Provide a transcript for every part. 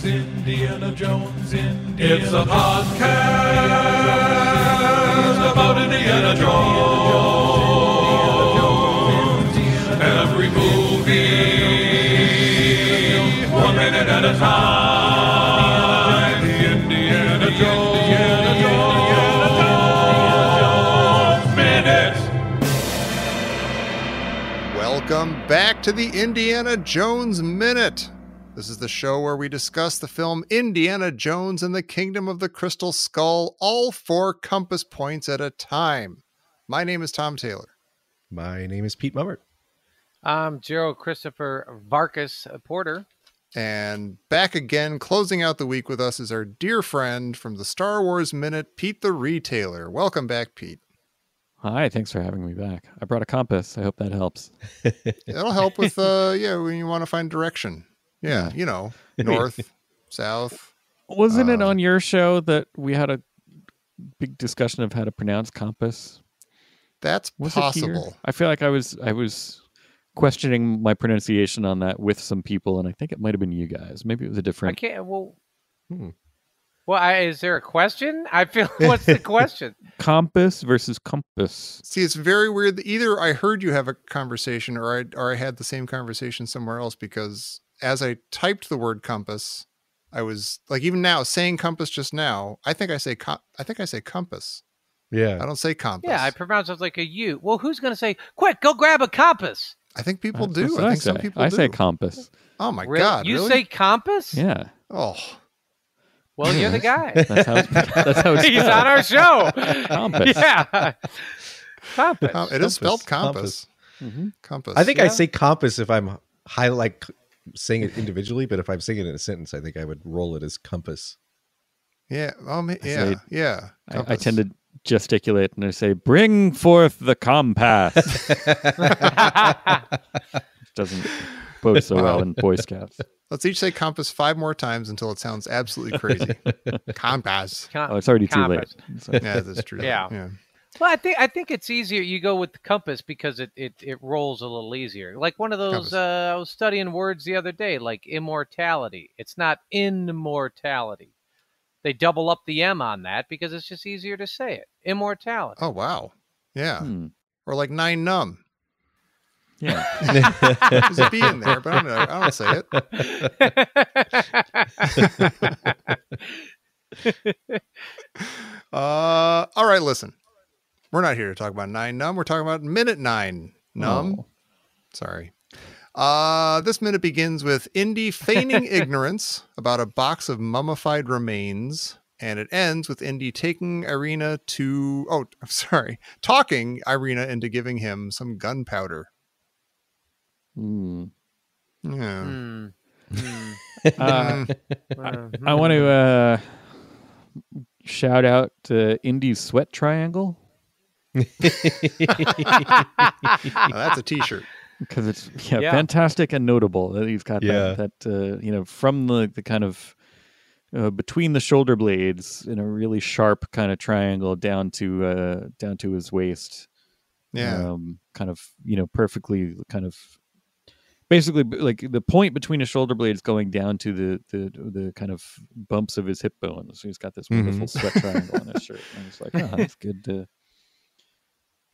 Indiana Jones, It's a podcast about Indiana Jones. Every movie, 1 minute at a time. Indiana Jones Minute. Welcome back to the Indiana Jones Minute. This is the show where we discuss the film Indiana Jones and the Kingdom of the Crystal Skull, all 4 compass points at a time. My name is Tom Taylor. My name is Pete Mummert. I'm Gerald Christopher Vargas Porter. And back again, closing out the week with us is our dear friend from the Star Wars Minute, Pete the Retailer. Welcome back, Pete. Hi, thanks for having me back. I brought a compass. I hope that helps. It'll help with, when you want to find direction. Yeah, you know, north, south. Wasn't it on your show that we had a big discussion of how to pronounce compass? That's possible. I feel like I was questioning my pronunciation on that with some people, and I think it might have been you guys. Maybe it was a different. Is there a question? I feel. What's the question? Compass versus compass. See, it's very weird. Either I heard you have a conversation, or I had the same conversation somewhere else, because as I typed the word compass, I was like, even now saying compass just now, I think I say compass. Yeah. I don't say compass. Yeah, I pronounce it like a U. Well, who's going to say, quick, go grab a compass? I think people do. I think some people do. I say compass. Oh my God. You really? say compass? Yeah. Oh. Well, you're the guy. That's how it's He's spelled. on our show. Compass. Yeah. Compass. It is spelled compass. Mm-hmm. Compass. I think I say compass if I'm saying it individually, but if I'm saying it in a sentence, I think I would roll it as compass. Yeah. Yeah. I tend to gesticulate and I say, "Bring forth the compass." Doesn't bode so well in Boy Scouts. Let's each say compass 5 more times until it sounds absolutely crazy. Compass. It's already too late. So. Yeah, that's true. Yeah. Well, I think it's easier. You go with the compass because it rolls a little easier. Like one of those, I was studying words the other day, like immortality. It's not immortality. They double up the M on that because it's just easier to say it. Immortality. Oh, wow. Yeah. Or like 9 numb. Yeah. There's a B in there, but I don't say it. All right, listen. We're not here to talk about 9 numb. We're talking about minute 9 numb. Oh. Sorry. This minute begins with Indy feigning ignorance about a box of mummified remains, and it ends with Indy talking Irina into giving him some gunpowder. Yeah. I want to shout out to Indy's sweat triangle. That's a t-shirt. Because it's fantastic and notable that he's got that from the kind of between the shoulder blades in a really sharp kind of triangle down to his waist. Yeah. Kind of perfectly kind of basically like the point between his shoulder blades going down to the kind of bumps of his hip bones. So he's got this wonderful sweat triangle on his shirt. And it's like, that's good.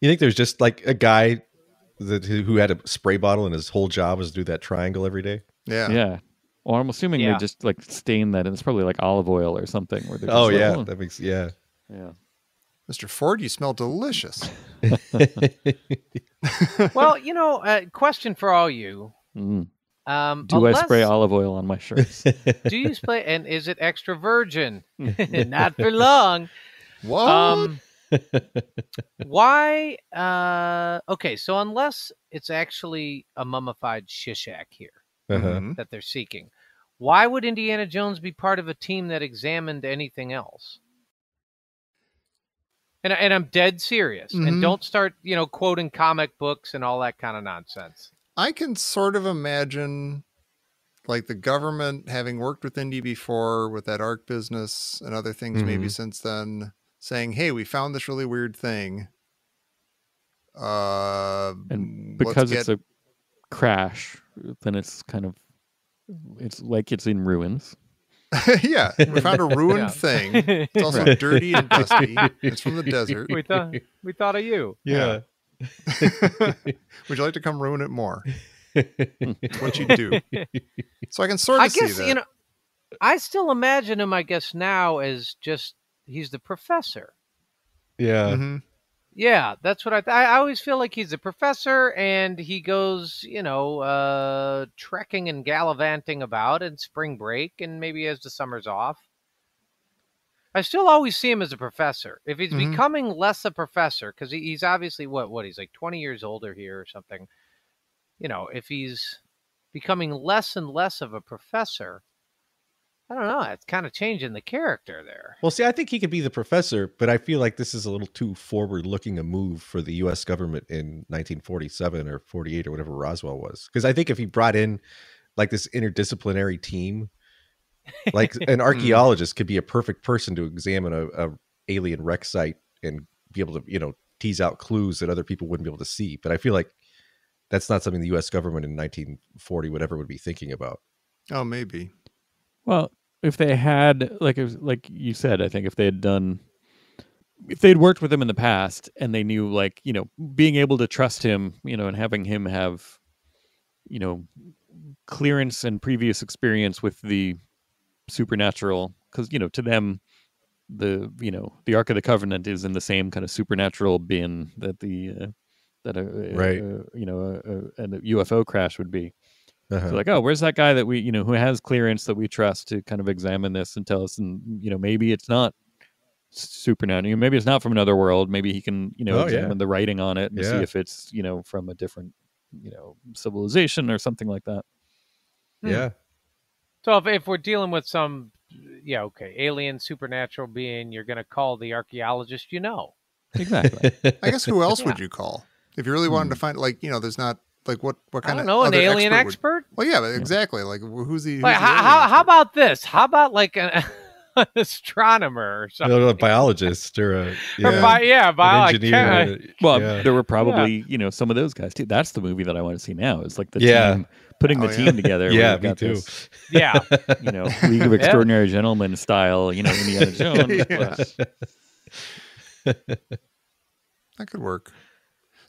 You think there's just like a guy who had a spray bottle and his whole job was to do that triangle every day? Yeah. Yeah. Or I'm assuming they just like stain that, and it's probably like olive oil or something. Where that makes yeah. Mr. Ford, you smell delicious. Well, question for all you. Do I spray olive oil on my shirts? Do you spray? And is it extra virgin? Not for long. What? Why? Okay, so unless it's actually a mummified Shishak here that they're seeking, why would Indiana Jones be part of a team that examined anything else? And I'm dead serious. And don't start, quoting comic books and all that kind of nonsense. I can sort of imagine like the government having worked with Indy before with that ARC business and other things maybe since then, saying, hey, we found this really weird thing. And because it's a crash, then it's like it's in ruins. Yeah, we found a ruined Yeah. thing. It's also Right. dirty and dusty. It's from the desert. we thought of you. Yeah. Would you like to come ruin it more? It's what you do. So I can sort of I see guess that. I still imagine him. I guess now as just he's the professor. Yeah. Mm-hmm. Yeah, that's what I always feel like he's a professor, and he goes, trekking and gallivanting about in spring break, and maybe as the summer's off. I still always see him as a professor. If he's Mhm. becoming less a professor, because he's obviously what he's like 20 years older here or something. If he's becoming less and less of a professor, I don't know. It's kind of changing the character there. Well, see, I think he could be the professor, but I feel like this is a little too forward-looking a move for the U.S. government in 1947 or 48 or whatever Roswell was. Because I think if he brought in like this interdisciplinary team, like an archaeologist could be a perfect person to examine a alien wreck site and be able to, tease out clues that other people wouldn't be able to see. But I feel like that's not something the U.S. government in 1940 whatever would be thinking about. Oh, maybe. Well, if they had, like you said, I think if they'd worked with him in the past and they knew, being able to trust him, and having him have, clearance and previous experience with the supernatural, because, to them, the Ark of the Covenant is in the same kind of supernatural bin that a UFO crash would be. Uh-huh. So oh, where's that guy that we, who has clearance that we trust to kind of examine this and tell us, and, maybe it's not supernatural. Maybe it's not from another world. Maybe he can, examine the writing on it and see if it's, from a different, civilization or something like that. Yeah. So if we're dealing with some, alien supernatural being, you're going to call the archaeologist, Exactly. I guess who else would you call if you really wanted to find there's not like what I kind don't of know, an other alien expert? expert? Well, yeah, but exactly. Like who's the Like, alien how expert? about this? How about like an astronomer or something? A biologist or Or an engineer. Well, Yeah. there were probably, some of those guys too. That's the movie that I want to see now. It's like the Yeah. team putting the team together. where Yeah, you've me got too. this, Yeah. League of Extraordinary Gentlemen style, Indiana Jones. Yeah. plus- That could work.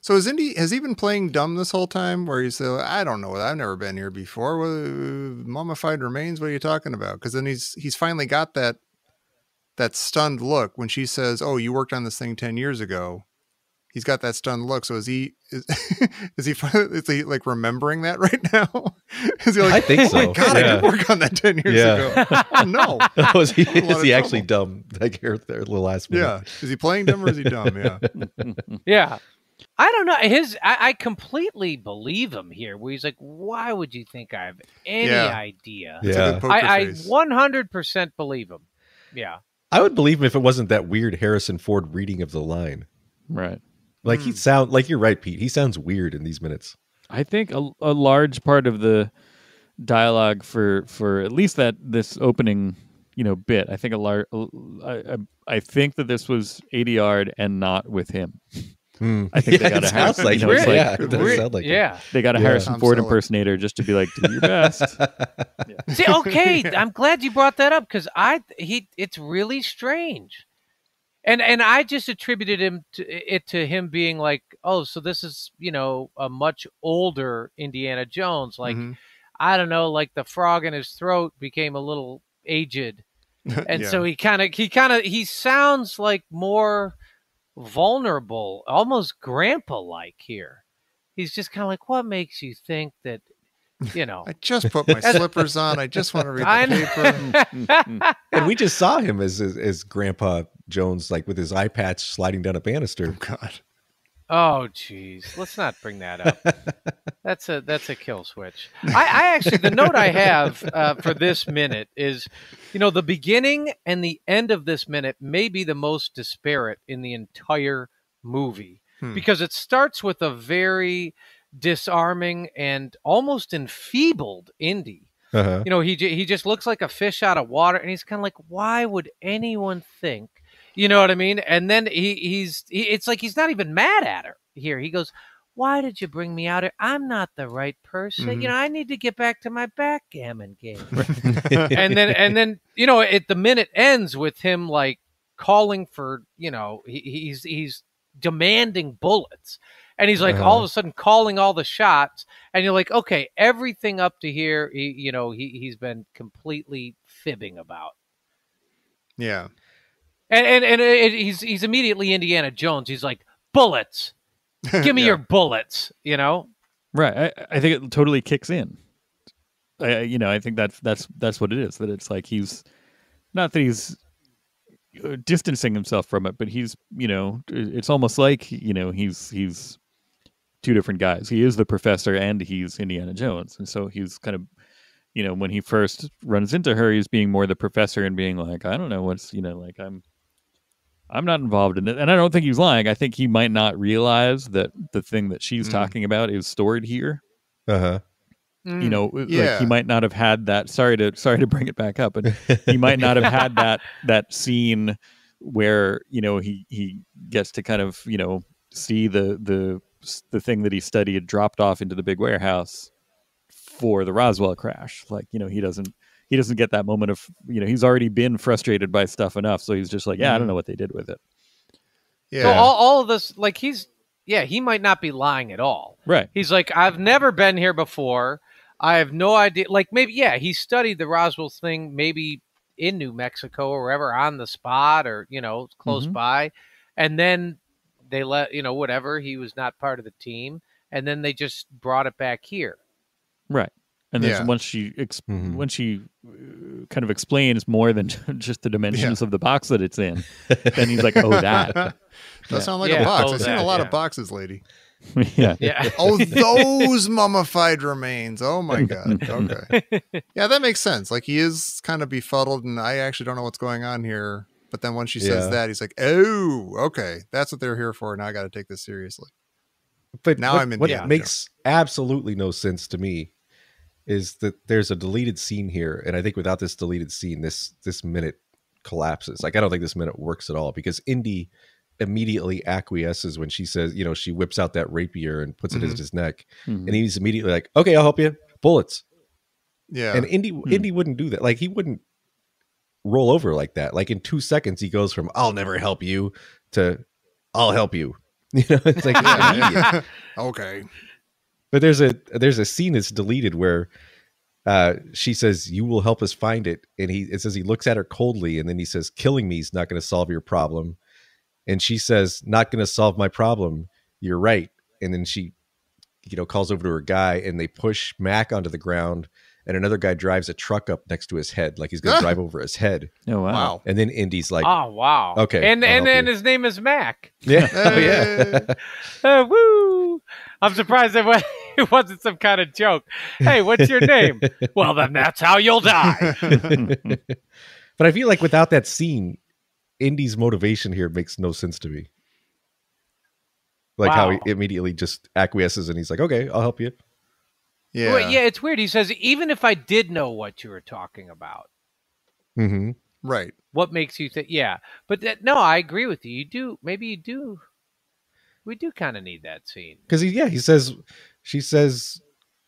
So has he been playing dumb this whole time? Where he's I don't know, I've never been here before. Mummified remains? What are you talking about? Because then he's finally got that stunned look when she says, "Oh, you worked on this thing 10 years ago." He's got that stunned look. So is he like remembering that right now? Is he like, I think so. Oh my God, I Yeah. did work on that 10 years ago. Oh no. is he, A lot is of he actually trouble. dumb? Like here, the last minute. Yeah. Is he playing dumb or is he dumb? Yeah. Yeah. I don't know. I completely believe him here, where he's like, why would you think I have any idea? It's a Yeah. good poker I face. 100% believe him. Yeah. I would believe him if it wasn't that weird Harrison Ford reading of the line. Right. Like he sound like you're right, Pete. He sounds weird in these minutes. I think a large part of the dialogue for at least this opening, bit. I think I think that this was ADR'd and not with him. I think they got it sounds like you know, it's it. like- Yeah, it does sound like it. Yeah. They got a Yeah. Harrison Tom Ford Selleck. impersonator just to be like, do your best. See, okay, I'm glad you brought that up because it's really strange, and I just attributed it to him being like, oh, so this is a much older Indiana Jones, like Mhm. I don't know, like the frog in his throat became a little aged, and Yeah. so he sounds like more vulnerable, almost grandpa-like here. He's just kind of like, what makes you think that, I just put my slippers on. I just want to read I the paper. know. And we just saw him as Grandpa Jones, like with his eye patch sliding down a banister. God. Oh, geez. Let's not bring that up. That's a kill switch. I actually, the note I have for this minute is, the beginning and the end of this minute may be the most disparate in the entire movie because it starts with a very disarming and almost enfeebled Indy. Uh-huh. He just looks like a fish out of water, and he's kind of like, why would anyone think? You know what I mean? And then it's like he's not even mad at her here. He goes, why did you bring me out here? I'm not the right person. You know, I need to get back to my backgammon game. and then the minute ends with him like calling for, he's demanding bullets, and he's like all of a sudden calling all the shots, and you're like, okay, everything up to here, he's been completely fibbing about. Yeah. And he's immediately Indiana Jones. He's like, bullets. Give me your bullets, Right. I think it totally kicks in. I think that's what it is. That it's like he's not that he's distancing himself from it, but he's it's almost like he's two different guys. He is the professor and he's Indiana Jones, and so he's kind of when he first runs into her, he's being more the professor and being like, I don't know what's like I'm not involved in it. And I don't think he's lying. I think he might not realize that the thing that she's talking about is stored here. Uh-huh. Like he might not have had that. Sorry to bring it back up, but he might not have had that scene where, he gets to kind of, see the thing that he studied dropped off into the big warehouse for the Roswell crash. Like, he doesn't get that moment of, he's already been frustrated by stuff enough. So he's just like, I don't know what they did with it. Yeah. So all of this, like he might not be lying at all. Right. He's like, I've never been here before. I have no idea. Like maybe, he studied the Roswell thing, maybe in New Mexico or wherever on the spot or, close by. And then they let, whatever, he was not part of the team. And then they just brought it back here. Right. And then once she kind of explains more than just the dimensions of the box that it's in, then he's like, oh, that. Does sound like a box. I've seen a lot of boxes, lady. Yeah. Oh, those mummified remains. Oh my God. Okay. Yeah, that makes sense. Like he is kind of befuddled and I actually don't know what's going on here. But then when she says that, he's like, oh, okay. That's what they're here for. Now I got to take this seriously. But now I'm in. What makes absolutely no sense to me is that there's a deleted scene here. And I think without this deleted scene, this minute collapses. Like, I don't think this minute works at all because Indy immediately acquiesces when she says, she whips out that rapier and puts it at his neck. And he's immediately like, okay, I'll help you. Bullets. Yeah. And Indy wouldn't do that. Like he wouldn't roll over like that. Like in 2 seconds, he goes from I'll never help you to I'll help you. It's like okay. But there's a scene that's deleted where she says, you will help us find it. And it says he looks at her coldly and then he says, killing me is not going to solve your problem. And she says, not going to solve my problem. You're right. And then she, calls over to her guy and they push Mac onto the ground and another guy drives a truck up next to his head. Like he's going to drive over his head. Oh, wow. And then Indy's like, oh, wow. Okay. And then his name is Mac. Yeah. Oh, yeah. Woo. I'm surprised it wasn't some kind of joke. Hey, what's your name? Well, then that's how you'll die. But I feel like without that scene, Indy's motivation here makes no sense to me. Like how he immediately just acquiesces and he's like, okay, I'll help you. Yeah. Well, yeah, it's weird. He says, even if I did know what you were talking about. Mm-hmm. Right. What makes you think? Yeah. But no, I agree with you. You do. Maybe you do. We do kind of need that scene. Because she says,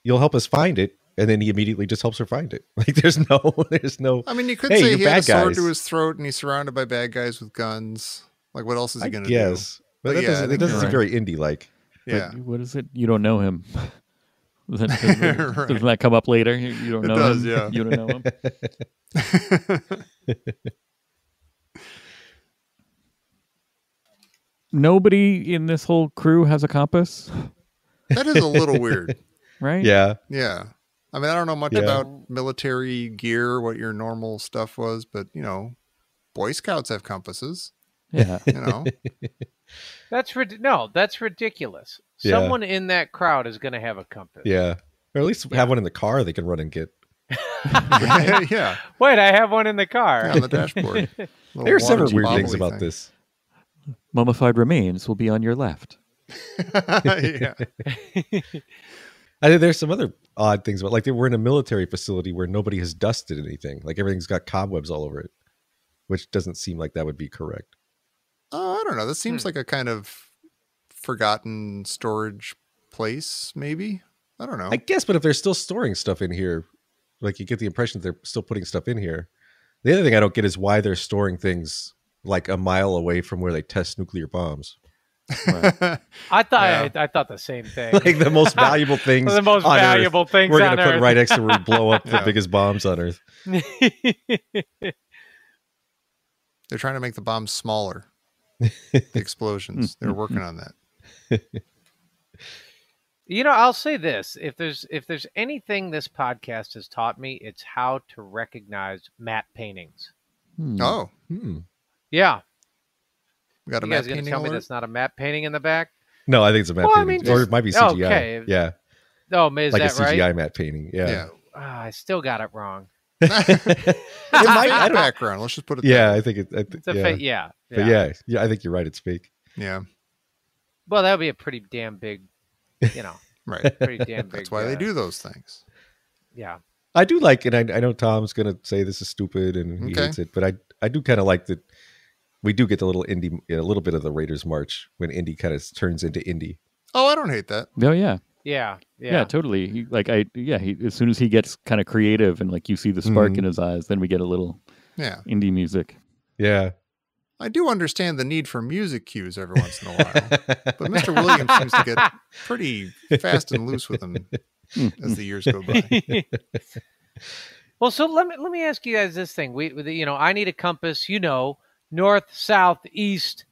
you'll help us find it. And then he immediately just helps her find it. Like there's no. I mean, you could hey, say he had a sword guys. to his throat and he's surrounded by bad guys with guns. Like what else is he going to do? Yes. But it doesn't seem very Indy-like. Yeah. But what is it? You don't know him. Doesn't that come up later? You don't know him. Yeah. You don't know him. Nobody in this whole crew has a compass. That is a little weird. Right? Yeah. Yeah. I mean, I don't know much about military gear, what your normal stuff was, but, Boy Scouts have compasses. Yeah. That's ridiculous. Yeah. Someone in that crowd is going to have a compass. Yeah. Or at least have one in the car they can run and get. Yeah. Wait, I have one in the car. Yeah, on the dashboard. There are several weird things about this. Mummified remains will be on your left. Yeah. I think there's some other odd things about, like they were in a military facility where nobody has dusted anything. Like everything's got cobwebs all over it, which doesn't seem like that would be correct. I don't know. This seems like a kind of forgotten storage place, maybe. I don't know. I guess, but if they're still storing stuff in here, like you get the impression that they're still putting stuff in here. The other thing I don't get is why they're storing things like a mile away from where they test nuclear bombs. Right. I thought the same thing. Like the most valuable things. The most on valuable Earth, things we're on gonna put Earth. right next to where we blow up the biggest bombs on Earth. They're trying to make the bombs smaller. The explosions. They're working on that. You know, I'll say this: if there's anything this podcast has taught me, it's how to recognize matte paintings. Oh, Yeah, we got a you matte guys gonna painting tell me alert? that's not a matte painting in the back? No, I think it's a matte Well, I painting, mean, or just- it might be CGI. okay. Yeah, Oh, is like a that right? CGI matte painting. Yeah, I still got it wrong. It might have background. Let's just put it yeah. there. I think it. It's a yeah. yeah. But yeah, I think you're right. It's fake. Yeah, Well, that would be a pretty damn big, right. pretty damn big. That's why they do those things. Yeah. I do like, and I know Tom's gonna say this is stupid and he Okay. hates it, but I do kind of like that. We do get the little Indy, a little bit of the Raiders March when Indy kind of turns into Indy. Oh, I don't hate that. Oh yeah. Yeah, totally. He as soon as he gets kind of creative and like you see the spark in his eyes, then we get a little Yeah. indie music. Yeah, I do understand the need for music cues every once in a while, but Mr. Williams seems to get pretty fast and loose with them as the years go by. Well, so let me ask you guys this thing. I need a compass. North, south, east,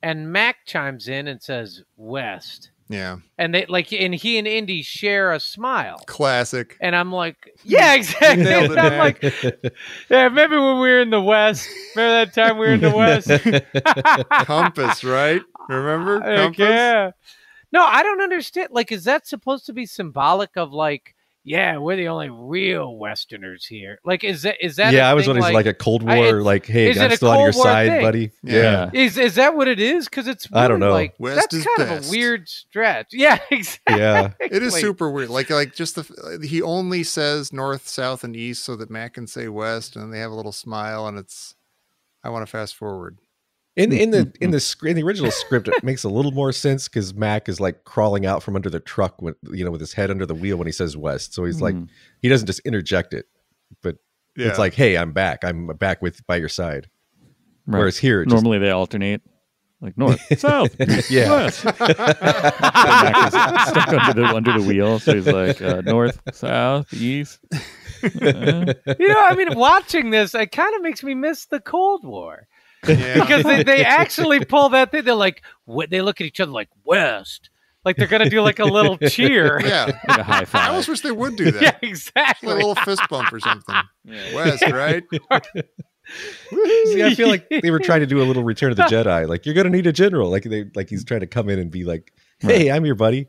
and Mac chimes in and says west. Yeah. And and he and Indy share a smile. Classic. And I'm like, yeah, exactly. Nailed it, I'm man. like, yeah, maybe when we were in the West. Remember that time we were in the West? Compass, right? Remember? Heck Compass? yeah. No, I don't understand. Like, is that supposed to be symbolic of like, yeah, we're the only real Westerners here? Like, is that? yeah. a I was thing, wondering, like a Cold War, it's- like, hey, is I'm it a still on your Cold War side, thing? buddy. Yeah. Is that what it is? Because it's I don't really, know. Like, West that's is kind best. of a weird stretch. Yeah, exactly. Yeah. It is super weird. Like just he only says north, south, and east so that Mac can say west, and they have a little smile, and I want to fast forward. In the original script, it makes a little more sense because Mac is like crawling out from under the truck with his head under the wheel when he says west. So he's like, he doesn't just interject it, but it's like, hey, I'm back. I'm back by your side. Right. Whereas here, Normally they alternate, like north, south, Yeah. west. Mac is stuck under the wheel, so he's like north, south, east. I mean, watching this, it kind of makes me miss the Cold War. Yeah. Because they actually pull that thing. They're like, they look at each other like West, like they're gonna do like a little cheer. Yeah. Like a high I five. almost wish they would do that. Yeah, Like exactly. a little fist bump or something. Yeah. West, right? See, I feel like they were trying to do a little Return of the Jedi. Like, you're gonna need a general. Like he's trying to come in and be like, hey, I'm your buddy.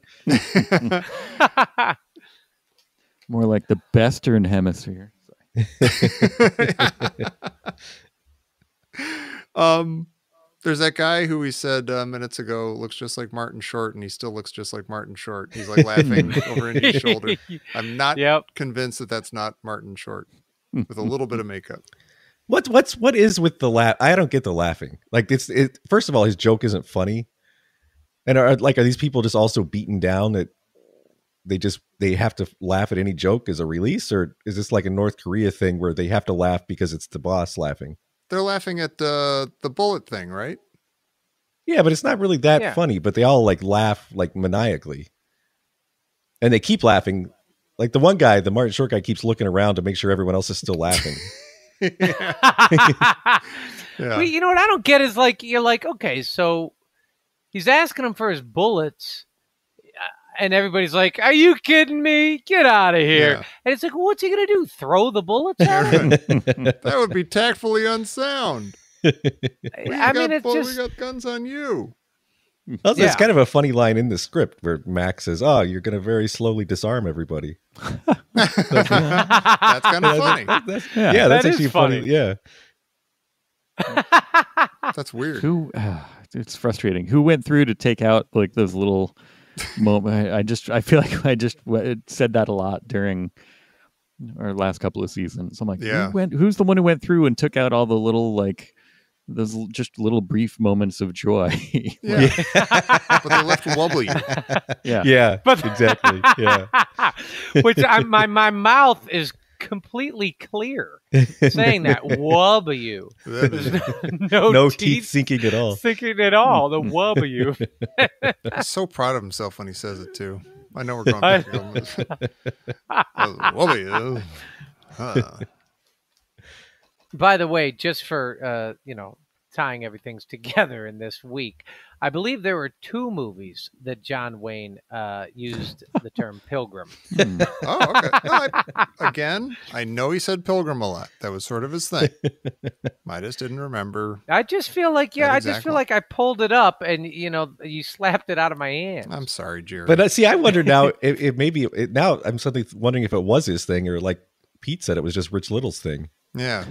More like the Western Hemisphere. There's that guy who we said minutes ago looks just like Martin Short, and he still looks just like Martin Short. He's like laughing over Indy's shoulder. I'm not convinced that that's not Martin Short with a little bit of makeup. What is with the laugh? I don't get the laughing. Like first of all, his joke isn't funny, and are these people just also beaten down that they have to laugh at any joke as a release, or is this like a North Korea thing where they have to laugh because it's the boss laughing? They're laughing at the bullet thing, right? Yeah, but it's not really that funny. But they all like laugh like maniacally, and they keep laughing. Like the one guy, the Martin Short guy, keeps looking around to make sure everyone else is still laughing. Yeah. Well, you know what I don't get is like, you're like, okay, so he's asking him for his bullets, and everybody's like, are you kidding me? Get out of here. Yeah. And it's like, well, what's he going to do? Throw the bullets at him? That would be tactfully unsound. I mean, it's We just... got guns on you. Also, it's kind of a funny line in the script where Max says, "Oh, you're going to very slowly disarm everybody." That's kind of funny. That's That actually is funny. funny. Yeah. That's weird. It's frustrating. Who went through to take out like those little moments? I feel like I just said that a lot during our last couple of seasons. I'm like, who's the one who went through and took out all the little like those just little brief moments of joy. Yeah. But they left W. Yeah. But exactly. Yeah. Which my mouth is completely clear saying that W. There's no teeth sinking at all. Sinking at all. The W. He's so proud of himself when he says it too. I know we're going back to W. By the way, just for tying everything together in this week, I believe there were 2 movies that John Wayne used the term pilgrim. Oh, okay. No, I know he said pilgrim a lot. That was sort of his thing. I just didn't remember. I just feel like I pulled it up and you slapped it out of my hand. I'm sorry, Jerry. But see, I wonder now if maybe now I'm suddenly wondering if it was his thing or like Pete said it was just Rich Little's thing. Yeah.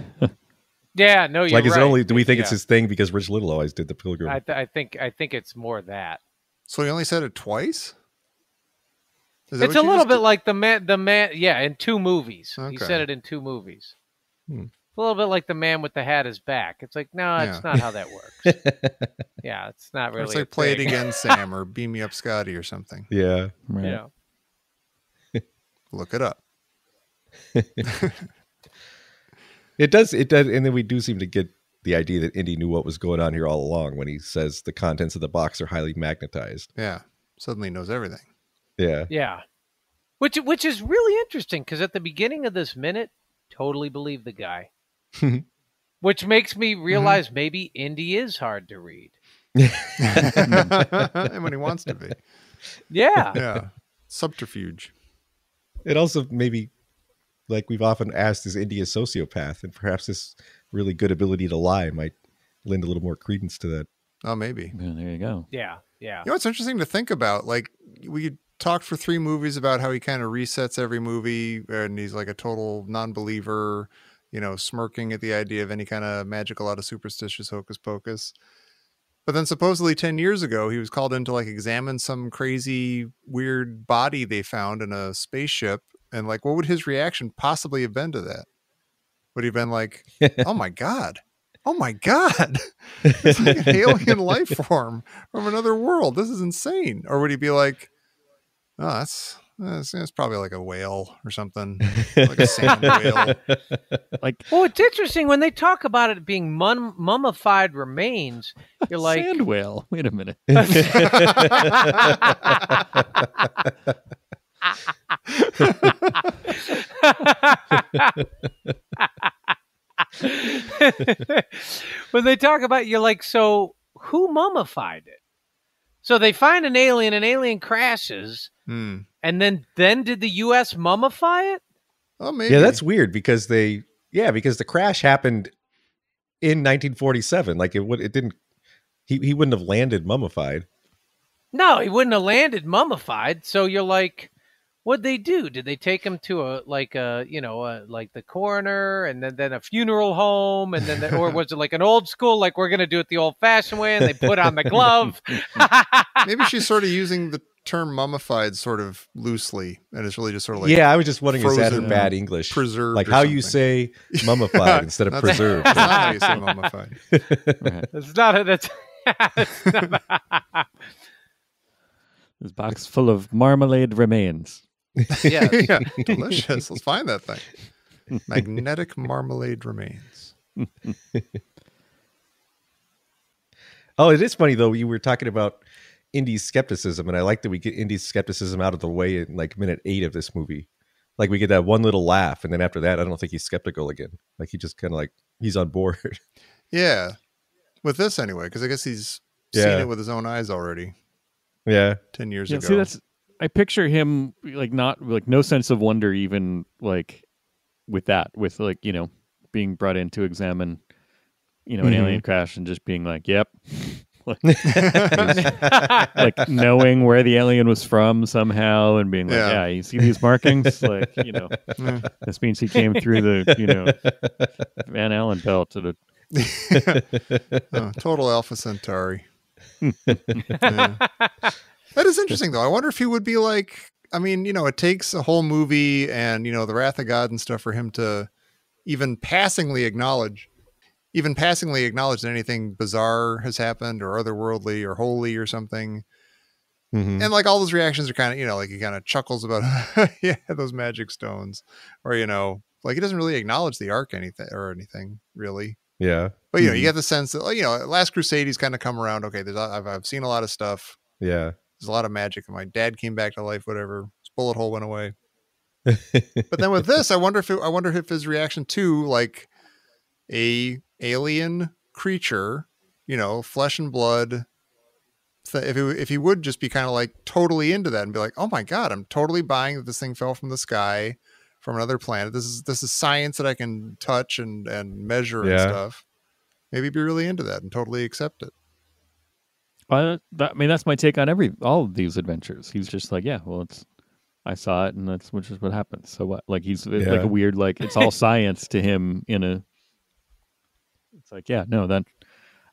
Yeah, no, you're like, is right. it only? Do we think it's his thing because Rich Little always did the pilgrim? I think it's more that. So he only said it twice. It's a little bit like the man. Yeah, in 2 movies. Okay. He said it in 2 movies. It's a little bit like the man with the hat is back. It's like, no, it's not how that works. Yeah, it's not really. It's like play it again, Sam, or beam me up, Scotty, or something. Yeah. Right. Look it up. It does, and then we do seem to get the idea that Indy knew what was going on here all along when he says the contents of the box are highly magnetized. Yeah, suddenly he knows everything. Yeah. Yeah. Which is really interesting because at the beginning of this minute, totally believe the guy. Which makes me realize maybe Indy is hard to read. And when he wants to be. Yeah. Yeah. Subterfuge. It also maybe, like we've often asked, is Indy a sociopath? And perhaps this really good ability to lie might lend a little more credence to that. Oh, maybe. Yeah, there you go. Yeah. Yeah. You know, it's interesting to think about. Like, we talked for 3 movies about how he kind of resets every movie and he's like a total non-believer, smirking at the idea of any kind of magical out of superstitious hocus pocus. But then supposedly 10 years ago, he was called in to like examine some crazy weird body they found in a spaceship. And like, what would his reaction possibly have been to that? Would he have been like, oh my God, it's like an alien life form from another world. This is insane. Or would he be like, oh, that's probably like a whale or something, like a sand whale. Well, it's interesting when they talk about it being mummified remains. You're like, Sand whale. Wait a minute. When they talk about it, you're like, so who mummified it? So they find an alien crashes, and then did the U.S. mummify it? Oh, maybe. Yeah, that's weird because because the crash happened in 1947. Like it didn't. He wouldn't have landed mummified. No, he wouldn't have landed mummified. So you're like, what'd they do? Did they take him to like the coroner and then a funeral home and then or was it like an old school, like we're gonna do it the old fashioned way and they put on the glove? Maybe she's sort of using the term mummified sort of loosely, and it's really just sort of like, yeah, I was just wondering, is that frozen, in bad English? preserved, like or how something. you say mummified instead of preserved. That's not how you say mummified. Right. It's not. That's. This box full of marmalade remains. Yeah. Yeah, delicious. Let's find that thing. Magnetic marmalade remains. Oh, it is funny though. You were talking about Indy's skepticism, and I like that we get Indy's skepticism out of the way in like minute 8 of this movie. Like we get that one little laugh, and then after that, I don't think he's skeptical again. Like he just kind of like he's on board. Yeah, with this anyway, because I guess he's seen it with his own eyes already. Yeah, 10 years Yeah, ago. see, I picture him like not like no sense of wonder even like with like being brought in to examine an alien crash and just being like, yep. like knowing where the alien was from somehow and being like, yeah, you see these markings, like this means he came through the Van Allen belt at a total Alpha Centauri. Yeah. That is interesting though. I wonder if he would be like, I mean, it takes a whole movie and the Wrath of God and stuff for him to even passingly acknowledge even passingly acknowledge that anything bizarre has happened or otherworldly or holy or something. Mhm. And like all those reactions are kind of, like he kind of chuckles about, yeah, those magic stones, or, like he doesn't really acknowledge the arc anything really. Yeah. But, you get the sense that, Last Crusade, he's kind of come around. Okay, I've seen a lot of stuff. Yeah. There's a lot of magic, and my dad came back to life, whatever. His bullet hole went away. But then with this, I wonder if his reaction to like a alien creature, flesh and blood, if he would just be kind of like totally into that and be like, oh my God, I'm totally buying that this thing fell from the sky from another planet. This is science that I can touch and measure and stuff. Maybe be really into that and totally accept it. I mean, that's my take on all of these adventures. He's just like, yeah, well, I saw it, and which is what happens. So what? Like he's like a weird, like it's all science to him. It's like, yeah, no, that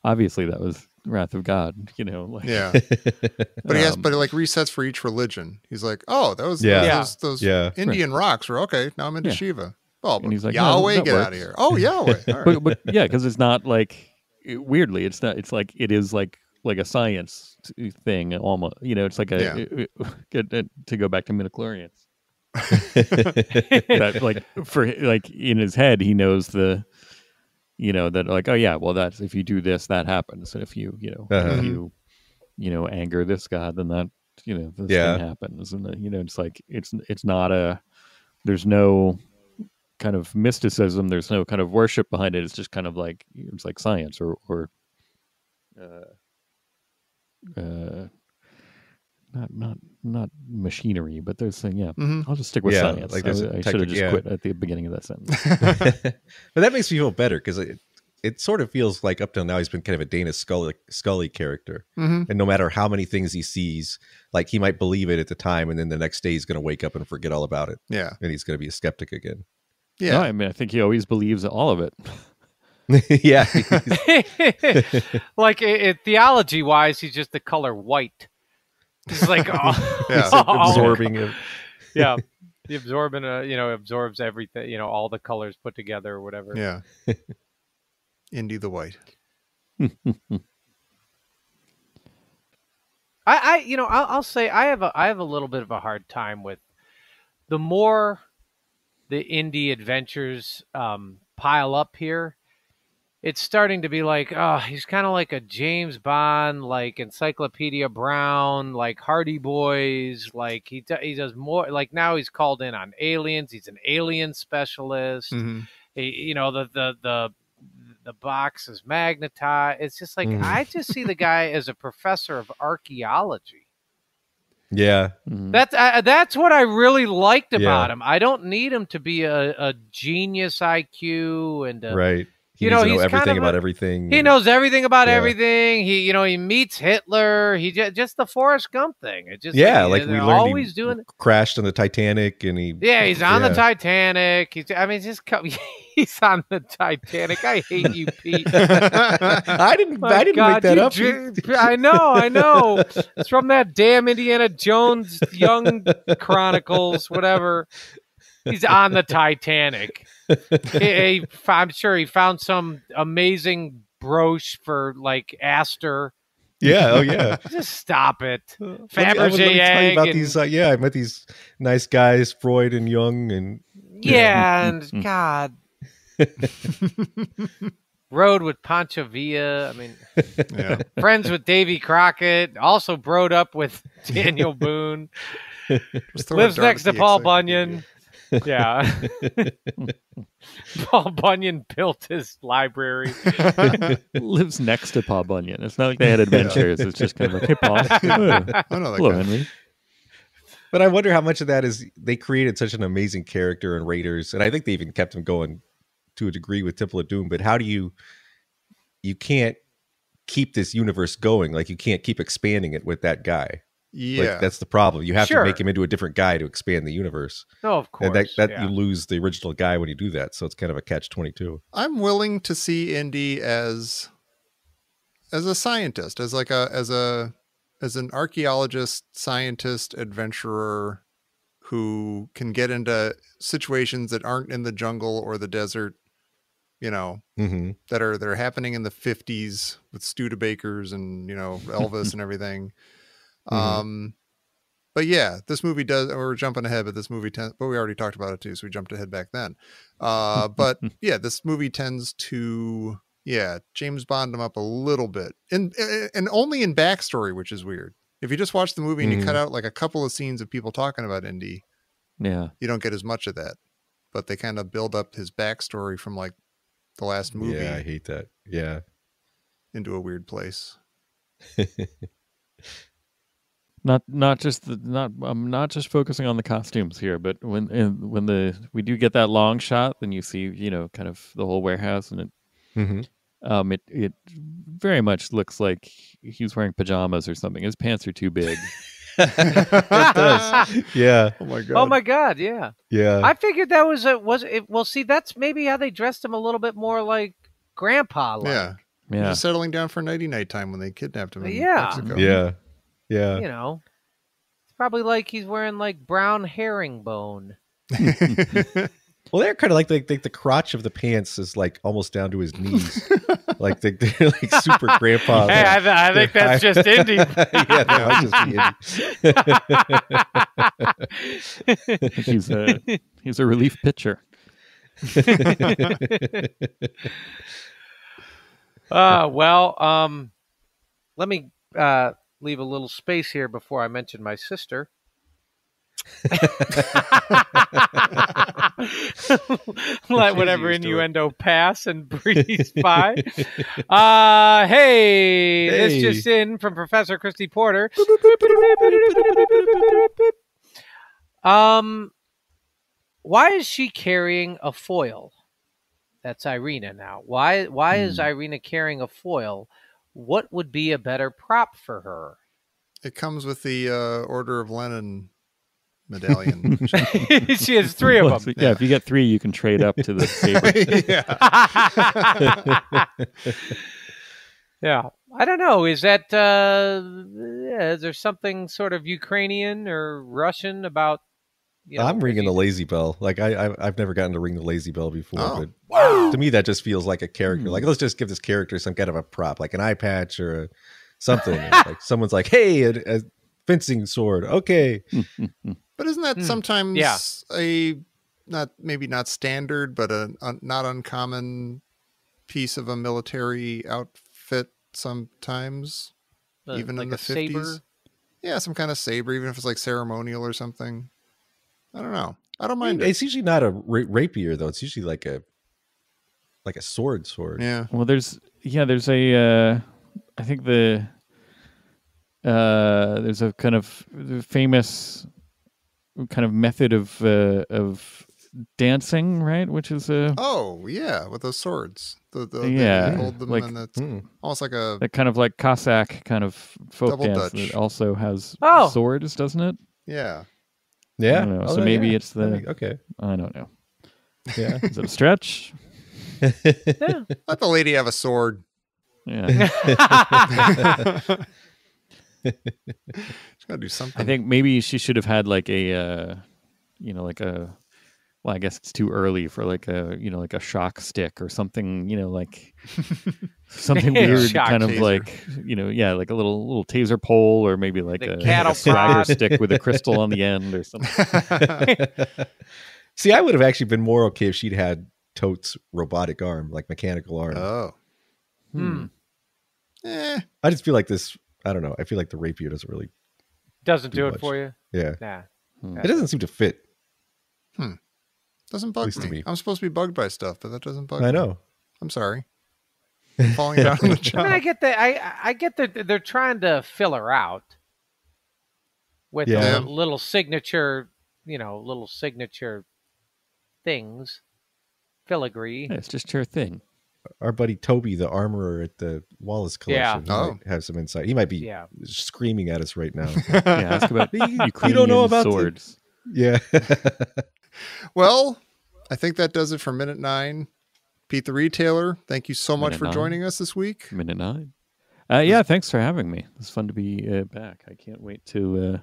obviously that was wrath of God. Like, yeah. But but it like resets for each religion. He's like, oh, those Indian rocks were okay. Now I'm into Shiva. Oh, but and he's like, Yahweh, no, get out of here. Oh, Yahweh. All right. but yeah, because it's not like weirdly, it's not. It's like it is like a science thing almost. It's like to go back to midichlorians. That like for like in his head, he knows that like, oh yeah, well that's if you do this, that happens, and if you if you anger this god, then that this thing happens, and it's like it's not there's no kind of mysticism, there's no kind of worship behind it. It's just kind of like it's like science or not machinery, but there's I'll just stick with science. Like I should have just quit at the beginning of that sentence. But that makes me feel better because it sort of feels like up till now he's been kind of a Dana Scully character, and no matter how many things he sees, like he might believe it at the time, and then the next day he's going to wake up and forget all about it. Yeah, and he's going to be a skeptic again. Yeah, no, I mean, I think he always believes all of it. Yeah, like theology wise, he's just the color white. He's like absorbing it. Yeah, the absorbing absorbs everything. All the colors put together or whatever. Yeah, Indy the White. I'll say I have a little bit of a hard time with the more the Indy adventures pile up here. It's starting to be like, oh, he's kind of like a James Bond, like Encyclopedia Brown, like Hardy Boys, like he does more. Like now he's called in on aliens. He's an alien specialist. Mm-hmm. The box is magnetized. It's just like I just see the guy as a professor of archaeology. Yeah, that's what I really liked about him. I don't need him to be a genius IQ and right. He knows everything about everything. He knows everything about everything. He meets Hitler. He just the Forrest Gump thing. It just like we learned always doing crashed on the Titanic and he's on the Titanic. He's on the Titanic. I hate you, Pete. I didn't make that up. I know. It's from that damn Indiana Jones Young Chronicles, whatever. He's on the Titanic. I'm sure he found some amazing brooch for like Astor. Yeah, oh yeah. Just stop it. Fabergé tell you about these. I met these nice guys, Freud and Jung, and and God. Rode with Pancho Villa. I mean, friends with Davy Crockett. Also broed up with Daniel Boone. Lives next to Paul Bunyan. Yeah. Paul Bunyan built his library. Lives next to Paul Bunyan. It's not like they had adventures. It's just kind of like, hey, Paul. Hello, Henry. But I wonder how much of that is they created such an amazing character in Raiders, and I think they even kept him going to a degree with Temple of Doom. But how do you can't keep this universe going? Like you can't keep expanding it with that guy. Yeah, like, that's the problem. You have to make him into a different guy to expand the universe. No, of course. And that you lose the original guy when you do that. So it's kind of a catch-22. I'm willing to see Indy as a scientist, as an archaeologist, scientist, adventurer who can get into situations that aren't in the jungle or the desert you know, Mm-hmm. that are happening in the 50s with Studebakers and, you know, Elvis and everything. But yeah, this movie does. We're jumping ahead, but this movie but we already talked about it too, so we jumped ahead back then. But yeah, this movie tends to James Bond him up a little bit, and only in backstory, which is weird. If you just watch the movie and you cut out like a couple of scenes of people talking about Indy, you don't get as much of that. But they kind of build up his backstory from like the last movie. Yeah, I hate that. Yeah, into a weird place. I'm not just focusing on the costumes here, but when we do get that long shot, then you see, you know, kind of the whole warehouse, and it very much looks like he's wearing pajamas or something. His pants are too big. It does. Yeah. Oh my god. Oh my god. Yeah. Yeah. I figured that was it. Well, see, that's maybe how they dressed him a little bit more like grandpa. Yeah. He was settling down for nighty night time when they kidnapped him in Mexico. Yeah. Yeah. You know, it's probably like he's wearing like brown herringbone. Well, they're kind of like the crotch of the pants is like almost down to his knees. Like they're like super grandpa. Hey, I think that's just Indy. Yeah, that might just be Indy. He's a relief pitcher. Well, let me leave a little space here before I mention my sister. Let whatever innuendo pass and breeze by. Hey, this just in from Professor Christy Porter. Why is she carrying a foil? That's Irina now. Why is Irina carrying a foil? What would be a better prop for her? It comes with the Order of Lenin medallion. She has 3 of them. Yeah, if you get 3, you can trade up to the saber. Yeah. I don't know. Is that is there something sort of Ukrainian or Russian about? You know, I'm ringing the lazy bell. Like I've never gotten to ring the lazy bell before, but to me that just feels like a character. Like, let's just give this character some kind of a prop, like an eye patch or something. Like someone's like, "Hey, a fencing sword." Okay. But isn't that sometimes a maybe not standard, but a not uncommon piece of a military outfit sometimes, even like in the 50s? Saber? Yeah, some kind of saber, even if it's like ceremonial or something. I don't know. I don't mind it. It's usually not a rapier though. It's usually like a sword. Yeah. Well, there's a I think there's a kind of famous kind of method of dancing, right? Which is with those swords. They hold them, like, and that's almost like a that kind of like Cossack kind of folk double dance Dutch. that also has swords, doesn't it? Yeah. I don't know. So maybe it's the okay. I don't know. Yeah, is it a stretch? Let the lady have a sword. Yeah. She's got to do something. I think maybe she should have had like a, well, I guess it's too early for like a shock stick or something, like something weird, kind of taser. like, like a little taser pole, or maybe like the a cattle swagger prod stick with a crystal on the end or something. See, I would have actually been more okay if she'd had Tote's robotic arm, like mechanical arm. Oh. I just feel like this. I don't know. I feel like the rapier doesn't really doesn't do it much. for you. Yeah. Nah. It doesn't seem to fit. Doesn't bug least to me. me. I'm supposed to be bugged by stuff, but that doesn't bug me. I know. I'm sorry. I'm falling down on the job. I mean, I get that. I get that they're trying to fill her out with a little signature, little signature things, filigree. Yeah, it's just her thing. Our buddy Toby, the armorer at the Wallace collection, might have some insight. He might be screaming at us right now. Ask about Ukrainian you don't know about swords. Yeah. Well, I think that does it for Minute 9. Pete the Retailer, thank you so much Minute for 9. joining us this week. Minute 9. Yeah, thanks for having me. It's fun to be back. I can't wait to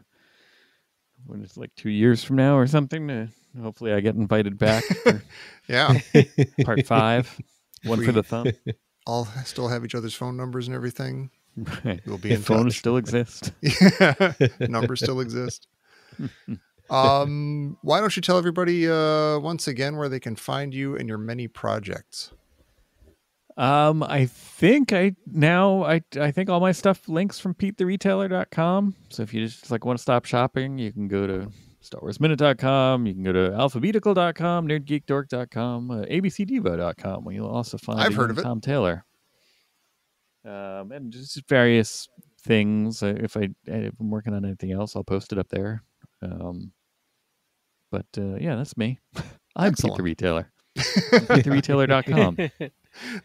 when it's like 2 years from now or something. Hopefully, I get invited back. For Yeah. part 5. One for the thumb. All still have each other's phone numbers and everything. Right. We'll be in If phones touch. still exist. Yeah, numbers still exist. Why don't you tell everybody once again where they can find you and your many projects? I think I think all my stuff links from PeteTheRetailer.com. So if you just like want to stop shopping, you can go to StarWarsMinute.com. You can go to Alphabetical.com, NerdGeekDork.com, ABCDevo.com, where you'll also find I've heard of it. Tom Taylor. And just various things. If I'm working on anything else, I'll post it up there. But yeah, that's me. I'm Excellent. Pete the Retailer. PeteTheRetailer.com.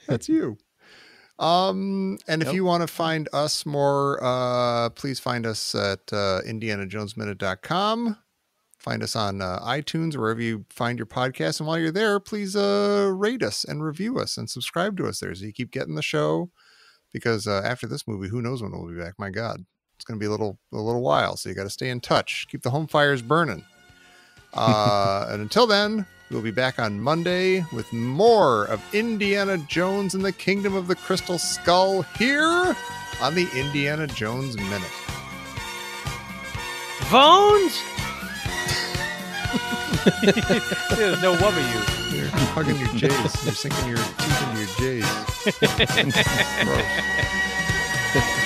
That's you. And if you want to find us more, please find us at IndianaJonesMinute.com. Find us on iTunes, wherever you find your podcast. And while you're there, please rate us and review us and subscribe to us there so you keep getting the show. Because after this movie, who knows when we'll be back? My God, it's going to be a little while. So you got to stay in touch. Keep the home fires burning. And until then, we'll be back on Monday with more of Indiana Jones and the Kingdom of the Crystal Skull here on the Indiana Jones Minute. Phones? There's no one of you. You're hugging your J's. You're sinking your teeth into your J's. Gross.